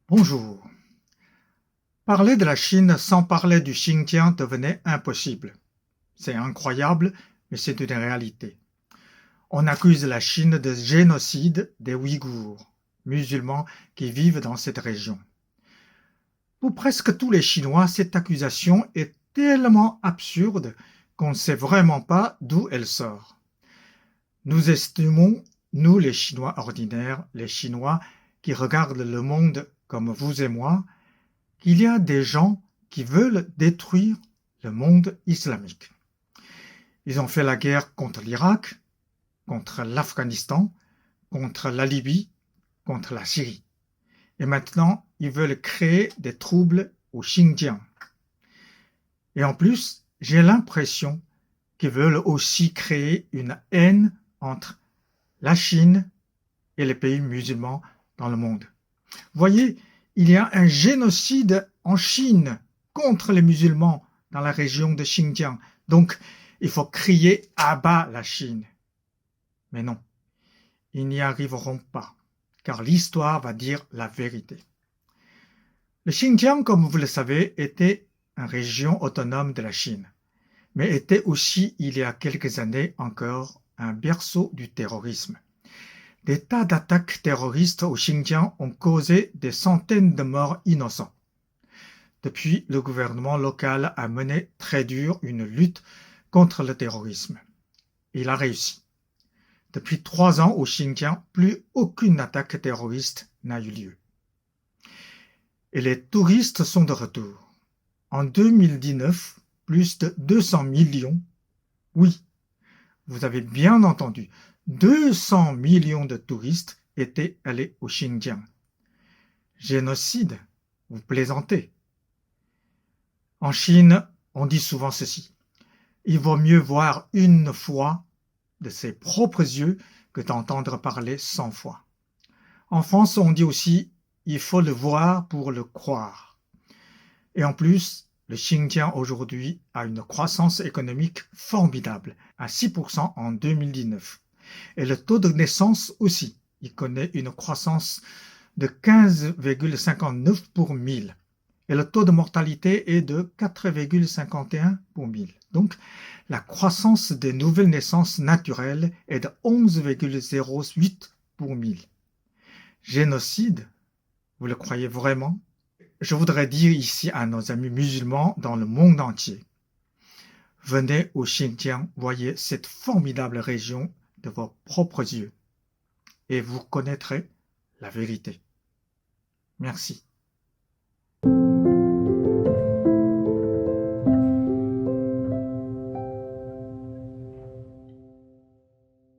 Bonjour. Parler de la Chine sans parler du Xinjiang devenait impossible. C'est incroyable, mais c'est une réalité. On accuse la Chine de génocide des Ouïghours, musulmans qui vivent dans cette région. Pour presque tous les Chinois, cette accusation est tellement absurde qu'on ne sait vraiment pas d'où elle sort. Nous estimons, nous les Chinois ordinaires, les Chinois qui regardent le monde comme vous et moi, qu'il y a des gens qui veulent détruire le monde islamique. Ils ont fait la guerre contre l'Irak, contre l'Afghanistan, contre la Libye, contre la Syrie. Et maintenant, ils veulent créer des troubles au Xinjiang. Et en plus, j'ai l'impression qu'ils veulent aussi créer une haine entre la Chine et les pays musulmans dans le monde. Vous voyez, il y a un génocide en Chine contre les musulmans dans la région de Xinjiang. Donc, il faut crier à bas la Chine. Mais non, ils n'y arriveront pas, car l'histoire va dire la vérité. Le Xinjiang, comme vous le savez, était une région autonome de la Chine, mais était aussi, il y a quelques années encore, un berceau du terrorisme. Des tas d'attaques terroristes au Xinjiang ont causé des centaines de morts innocents. Depuis, le gouvernement local a mené très dur une lutte contre le terrorisme. Il a réussi. Depuis 3 ans au Xinjiang, plus aucune attaque terroriste n'a eu lieu. Et les touristes sont de retour. En 2019, plus de 200 millions, oui, vous avez bien entendu, 200 millions de touristes étaient allés au Xinjiang. Génocide, vous plaisantez. En Chine, on dit souvent ceci. Il vaut mieux voir une fois de ses propres yeux que d'entendre parler 100 fois. En France, on dit aussi il faut le voir pour le croire. Et en plus, le Xinjiang aujourd'hui a une croissance économique formidable, à 6% en 2019. Et le taux de naissance aussi. Il connaît une croissance de 15,59 pour 1000. Et le taux de mortalité est de 4,51 pour 1000. Donc, la croissance des nouvelles naissances naturelles est de 11,08 pour 1000. Génocide, vous le croyez vraiment? Je voudrais dire ici à nos amis musulmans dans le monde entier, venez au Xinjiang, voyez cette formidable région de vos propres yeux et vous connaîtrez la vérité. Merci.